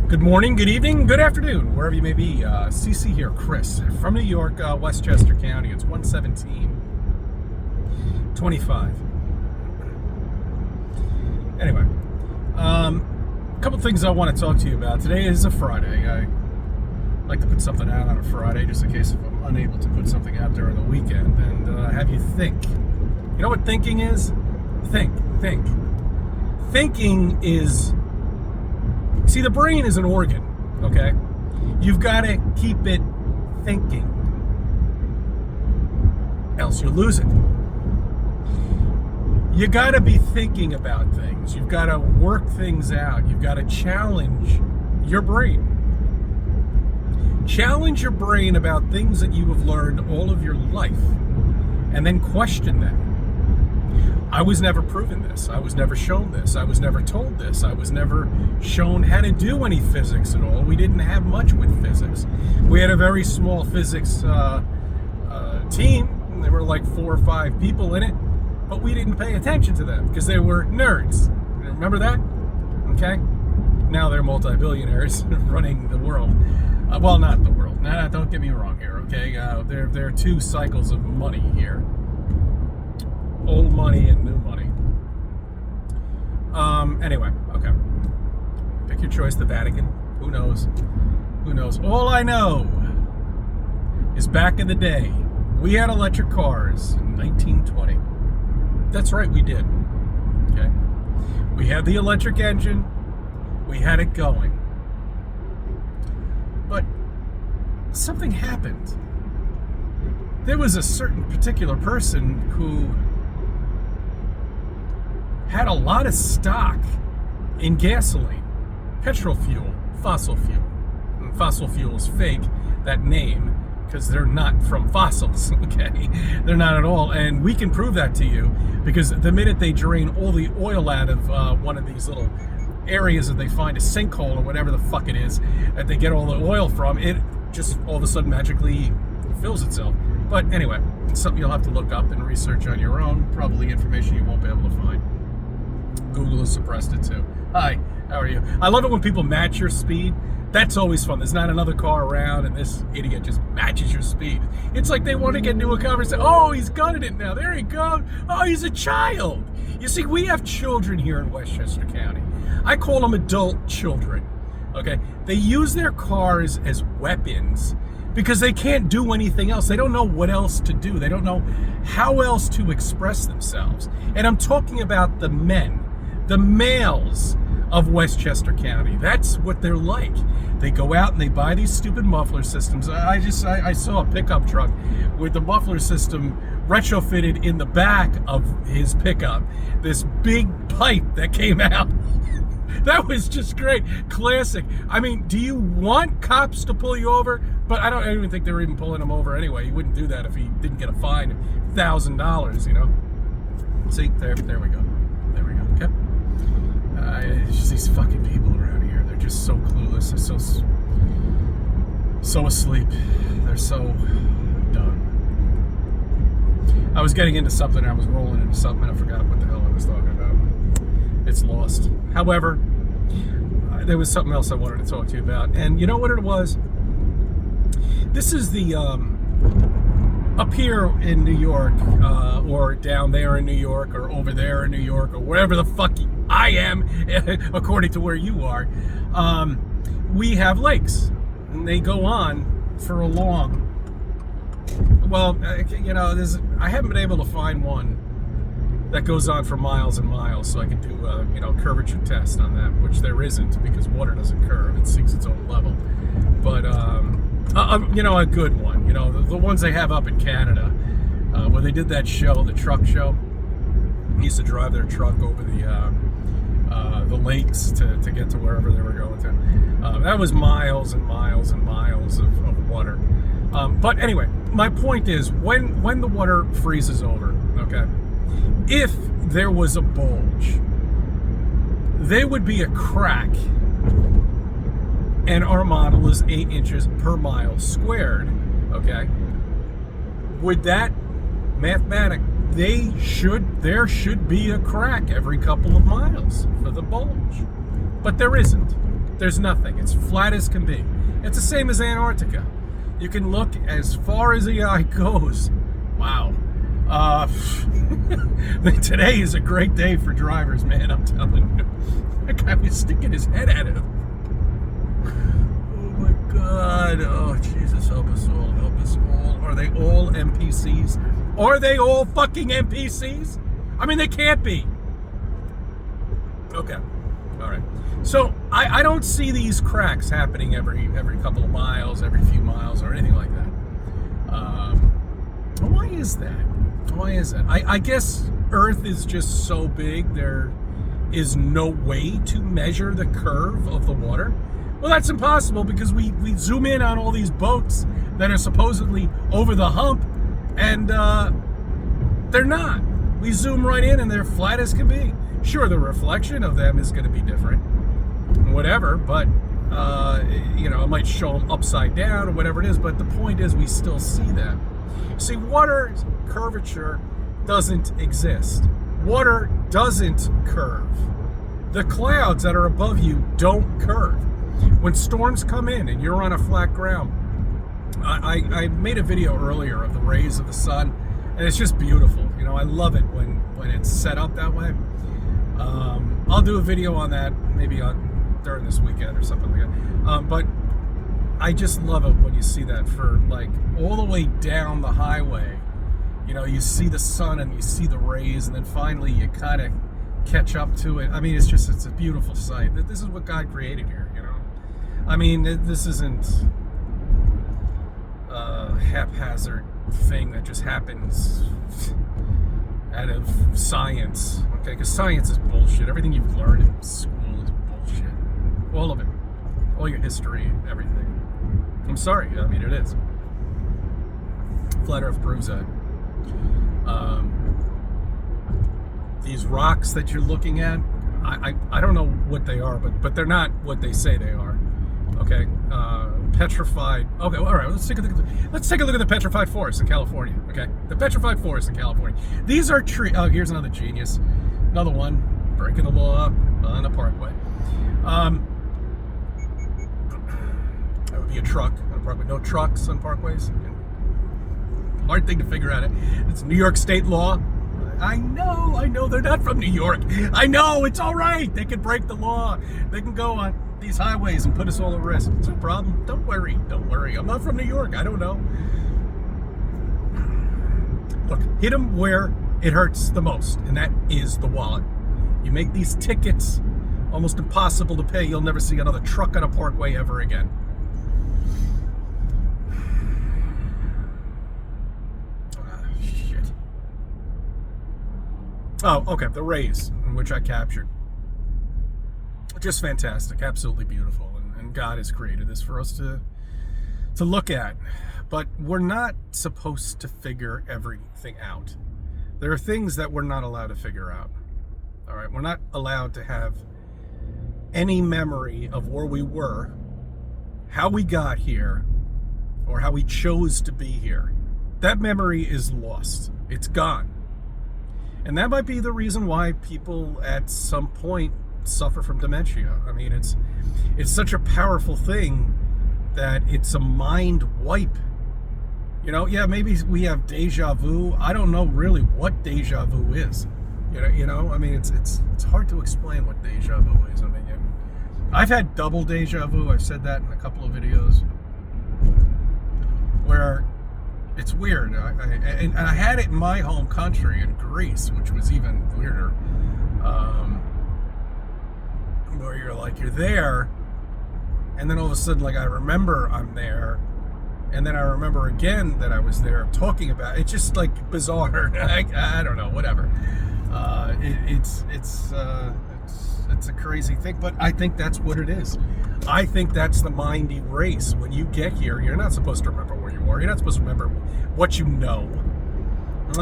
Good morning, good evening, good afternoon, wherever you may be. CC here, Chris, from New York, Westchester County. It's 117-25. Anyway, a couple things I want to talk to you about. Today is a Friday. I like to put something out on a Friday just in case if I'm unable to put something out during the weekend and have you think. You know what thinking is? Think. Thinking is... See, the brain is an organ, okay? You've got to keep it thinking, else you'll lose it. You got to be thinking about things. You've got to work things out. You've got to challenge your brain. Challenge your brain about things that you have learned all of your life, and then question them. I was never proven this. I was never shown this. I was never told this. I was never shown how to do any physics at all. We didn't have much with physics. We had a very small physics team. There were like 4 or 5 people in it, but we didn't pay attention to them because they were nerds. Remember that? Okay? Now they're multi-billionaires running the world. Well, not the world. Nah, don't get me wrong here, okay? There are 2 cycles of money here. Old money and new money. Anyway, okay. Pick your choice, the Vatican. Who knows? Who knows? All I know is back in the day, we had electric cars in 1920. That's right, we did. Okay? We had the electric engine. We had it going. But something happened. There was a certain particular person who had a lot of stock in gasoline, petrol fuel, fossil fuel. And fossil fuel is fake, that name, because they're not from fossils, okay? They're not at all, and we can prove that to you because the minute they drain all the oil out of one of these little areas that they find a sinkhole or whatever the fuck it is that they get all the oil from, it just all of a sudden magically fills itself. But anyway, it's something you'll have to look up and research on your own, probably information you won't be able to find. Google has suppressed it too. Hi, how are you? I love it when people match your speed. That's always fun. There's not another car around and this idiot just matches your speed. It's like they want to get into a conversation. Oh, he's gunning it now. There he goes. Oh, he's a child. You see, we have children here in Westchester County. I call them adult children. Okay? They use their cars as weapons because they can't do anything else. They don't know what else to do. They don't know how else to express themselves. And I'm talking about the men. The males of Westchester County. That's what they're like. They go out and they buy these stupid muffler systems. I saw a pickup truck with the muffler system retrofitted in the back of his pickup. This big pipe that came out. That was just great. Classic. I mean, do you want cops to pull you over? But I don't even think they were even pulling him over anyway. He wouldn't do that if he didn't get a fine of $1,000, you know? See, there we go. There we go. Okay. It's just these fucking people around here. They're just so clueless. They're so asleep. They're so done. I was getting into something. I was rolling into something. I forgot what the hell I was talking about. It's lost. However, there was something else I wanted to talk to you about. And you know what it was? This is the... up here in New York, or down there in New York, or over there in New York, or wherever the fuck I am, according to where you are, we have lakes, and they go on for a long. Well, you know, I haven't been able to find one that goes on for miles and miles, so I can do, you know, curvature test on that, which there isn't because water doesn't curve; it seeks its own level. But you know, a good one. You know, the ones they have up in Canada, where they did that show, the truck show. They used to drive their truck over the lakes to get to wherever they were going to. That was miles and miles and miles of water. But anyway, my point is, when the water freezes over, okay, if there was a bulge, there would be a crack. And our model is 8 inches per mile squared, okay? Would that there should be a crack every couple of miles for the bulge. But there isn't. There's nothing. It's flat as can be. It's the same as Antarctica. You can look as far as the eye goes. Wow. Today is a great day for drivers, man, I'm telling you. That guy was sticking his head at it. Oh my God. Oh, Jesus, help us all. Help us all. Are they all NPCs? Are they all fucking NPCs? I mean, they can't be. Okay. All right. So I don't see these cracks happening every couple of miles, every few miles, or anything like that. Why is that? Why is that? I guess Earth is just so big, there is no way to measure the curve of the water. Well, that's impossible because we zoom in on all these boats that are supposedly over the hump, and they're not. We zoom right in and they're flat as can be. Sure, the reflection of them is going to be different, whatever, but it might show them upside down or whatever it is, but the point is we still see them. See, water's curvature doesn't exist. Water doesn't curve. The clouds that are above you don't curve. When storms come in and you're on a flat ground, I made a video earlier of the rays of the sun, and it's just beautiful. I love it when it's set up that way. I'll do a video on that maybe during this weekend or something like that. But I just love it when you see that for like all the way down the highway. You see the sun and you see the rays, and then finally you kind of catch up to it. I mean, it's a beautiful sight. This is what God created here, I mean, this isn't a haphazard thing that just happens out of science, okay? Because science is bullshit. Everything you've learned in school is bullshit. All of it. All your history, everything. I'm sorry. I mean, it is. Flat Earth proves that. These rocks that you're looking at, I don't know what they are, but they're not what they say they are. Okay, Petrified. Okay, all right. Let's take a look at the Petrified Forest in California. Okay, the Petrified Forest in California. These are trees. Oh, here's another genius. Another one breaking the law on the parkway. That would be a truck on a parkway. No trucks on parkways. Hard thing to figure out. It's New York state law. I know. They're not from New York. I know. It's all right. They can break the law. They can go on these highways and put us all at risk. It's no problem. Don't worry. I'm not from New York. I don't know. Look, hit them where it hurts the most, and that is the wallet. You make these tickets almost impossible to pay. You'll never see another truck on a parkway ever again. Shit. Oh, okay. The rays, in which I captured. Just fantastic, absolutely beautiful, and God has created this for us to look at. But we're not supposed to figure everything out. There are things that we're not allowed to figure out. All right, we're not allowed to have any memory of where we were, how we got here, or how we chose to be here. That memory is lost. It's gone. And that might be the reason why people at some point suffer from dementia. I mean, it's such a powerful thing that it's a mind wipe. Yeah, maybe we have deja vu. I don't know really what deja vu is. I mean, it's hard to explain what deja vu is. I mean, I've had double deja vu. I've said that in a couple of videos where it's weird. And I had it in my home country in Greece, which was even weirder. Where you're there, and then all of a sudden, like, I remember I'm there, and then I remember again that I was there talking about it. It's just like bizarre. I don't know, whatever. It's a crazy thing, but I think that's what it is. I think that's the mind erase. When you get here, you're not supposed to remember where you are. You're not supposed to remember what you know.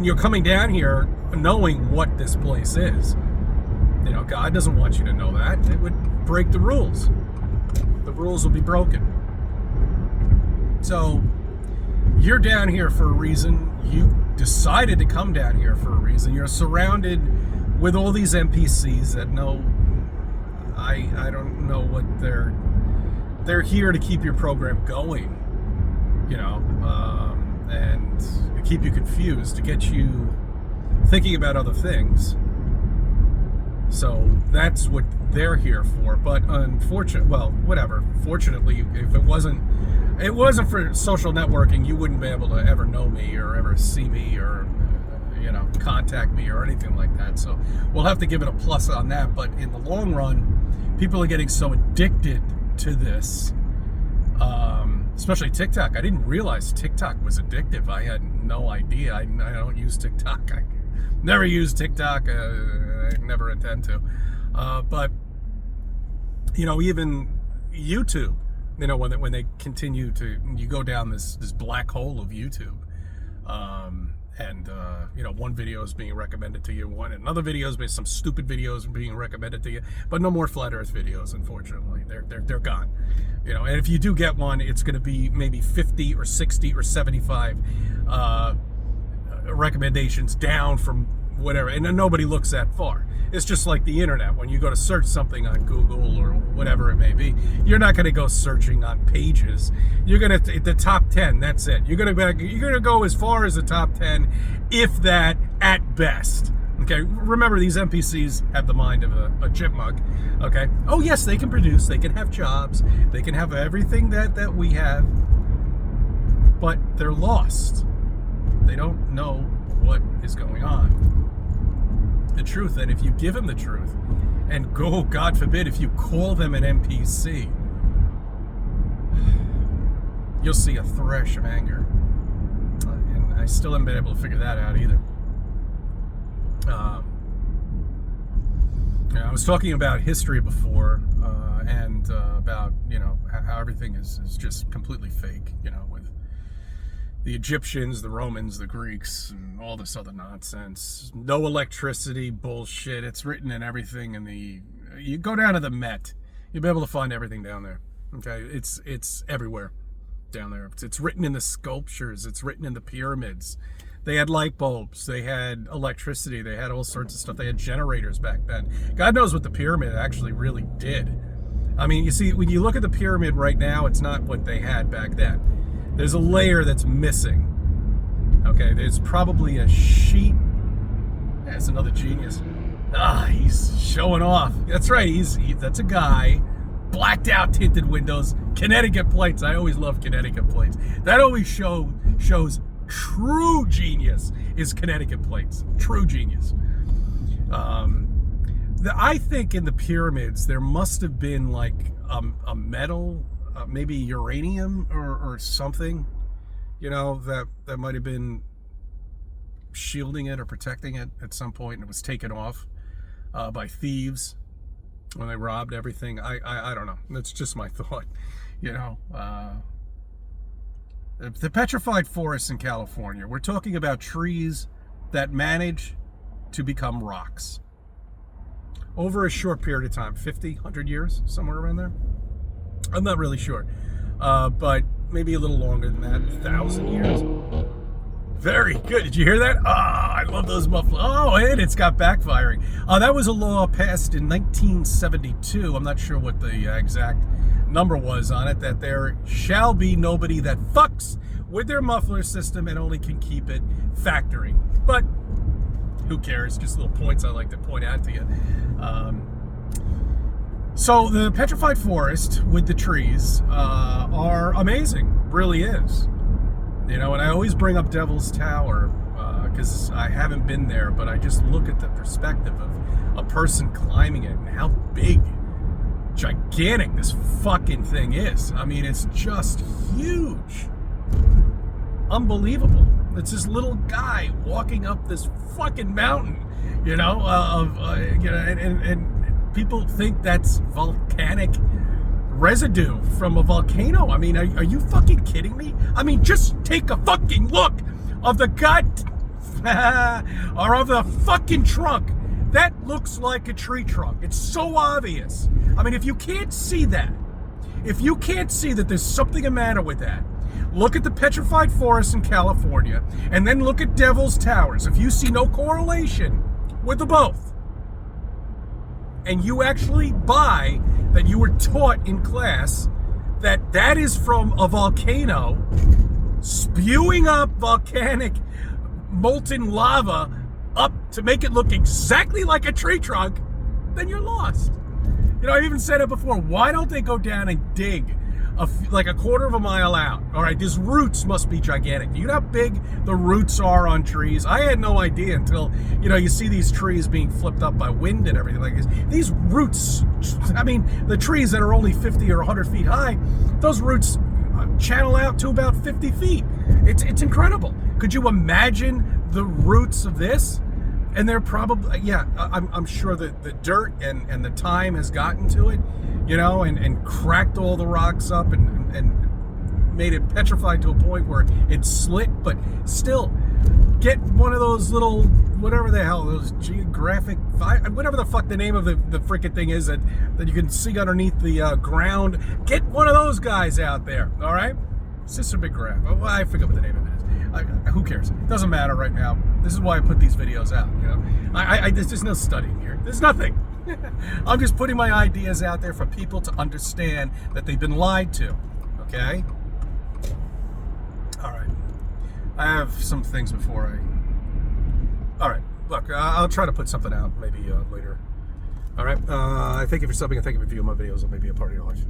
You're coming down here knowing what this place is. God doesn't want you to know that. It would break the rules. The rules will be broken. So, you're down here for a reason. You decided to come down here for a reason. You're surrounded with all these NPCs that know, I don't know what they're here to keep your program going, and keep you confused, to get you thinking about other things. So that's what they're here for. But fortunately, if it wasn't for social networking, you wouldn't be able to ever know me or ever see me or contact me or anything like that. So we'll have to give it a plus on that. But in the long run, people are getting so addicted to this, especially TikTok. I didn't realize TikTok was addictive. I had no idea. I don't use TikTok. I never use TikTok. I never intend to. But even YouTube, when they continue to, you go down this black hole of YouTube, and one video is being recommended to you, another video is some stupid videos being recommended to you, but no more flat Earth videos. Unfortunately, they're gone. And if you do get one, it's going to be maybe 50 or 60 or 75 recommendations down from whatever, and nobody looks that far. It's just like the internet. When you go to search something on Google or whatever it may be, you're not going to go searching on pages. You're going to the top 10. That's it. You're going to go as far as the top 10, if that, at best. Okay. Remember, these NPCs have the mind of a chipmunk. Okay. Oh yes, they can produce. They can have jobs. They can have everything that we have. But they're lost. They don't know what is going on. The truth, and if you give them the truth, and God forbid, if you call them an NPC, you'll see a thresh of anger. And I still haven't been able to figure that out either. I was talking about history before, and about how everything is just completely fake, with the Egyptians, the Romans, the Greeks, and all this other nonsense. No electricity bullshit. It's written in everything you go down to the Met, you'll be able to find everything down there. Okay, it's everywhere down there. It's written in the sculptures. It's written in the pyramids. They had light bulbs. They had electricity. They had all sorts of stuff. They had generators back then. God knows what the pyramid actually really did. I mean, you see, when you look at the pyramid right now, it's not what they had back then. There's a layer that's missing. Okay, there's probably a sheet. That's another genius. He's showing off. That's right. That's a guy. Blacked out tinted windows, Connecticut plates. I always love Connecticut plates. That always shows true genius is Connecticut plates. True genius. I think in the pyramids there must have been like a metal, maybe uranium or something, that might have been shielding it or protecting it at some point, and it was taken off by thieves when they robbed everything. I don't know. That's just my thought. The petrified forests in California, we're talking about trees that manage to become rocks over a short period of time, 50, 100 years, somewhere around there. I'm not really sure, but maybe a little longer than that, 1,000 years. Very good. Did you hear that? I love those mufflers. And it's got backfiring. That was a law passed in 1972. I'm not sure what the exact number was on it, that there shall be nobody that fucks with their muffler system and only can keep it factory. But who cares? Just little points I like to point out to you. So the petrified forest with the trees are amazing. Really is. And I always bring up Devil's Tower because I haven't been there, but I just look at the perspective of a person climbing it and how big, gigantic this fucking thing is. I mean, it's just huge. Unbelievable. It's this little guy walking up this fucking mountain, and people think that's volcanic residue from a volcano. I mean, are you fucking kidding me? I mean, just take a fucking look of the or of the fucking trunk. That looks like a tree trunk. It's so obvious. I mean, if you can't see that there's something the matter with that, look at the petrified forest in California, and then look at Devil's Towers. If you see no correlation with the both, and you actually buy that you were taught in class that is from a volcano spewing up volcanic molten lava up to make it look exactly like a tree trunk, then you're lost. You know, I've even said it before. Why don't they go down and dig like a quarter of a mile out? All right, these roots must be gigantic. You know how big the roots are on trees? I had no idea until, you know, you see these trees being flipped up by wind and everything like this. These roots, I mean, the trees that are only 50 or 100 feet high, those roots channel out to about 50 feet. It's incredible. Could you imagine the roots of this? And they're probably, yeah, I'm sure that the dirt and the time has gotten to it, you know, and cracked all the rocks up and made it petrified to a point where it slit. But still, get one of those little, whatever the hell, those geographic, whatever the fuck the name of the freaking thing is that you can see underneath the ground. Get one of those guys out there, all right? Sister Big Graph. Oh, I forget what the name of it is. Who cares? It doesn't matter right now. This is why I put these videos out. You know, there's no studying here. There's nothing. I'm just putting my ideas out there for people to understand that they've been lied to. Okay. All right. I have some things before I. All right. Look, I'll try to put something out maybe later. All right. I thank you for subbing and thank you for viewing my videos. It may be a part of your life.